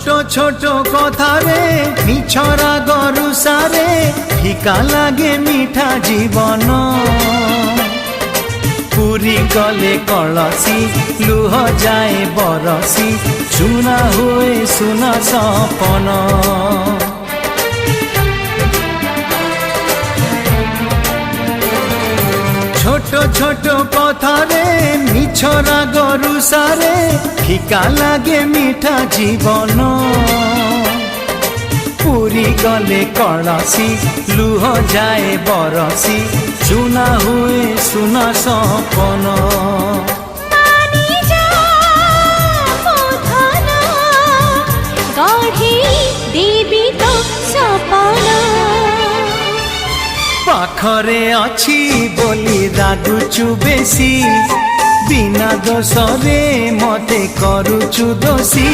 ছোট ছোট কথারে মিছরা গরুসারে ফিকা লাগে মিঠা জীবন পুরি গলে কলসি লুহ যায় বরসি সুনা হুয়ে সুনা সপন ছোট ছোট কথারে মিছরা গরুসারে ফিকা লাগে মিঠা জীবন পুরি গলে কলসি লুহ যায় বরসি সুনা হুয়ে সুনা সপন পাখরে অছি বলি রাগুচু বেশি বিনা দোষরে মতে করুচু দোষী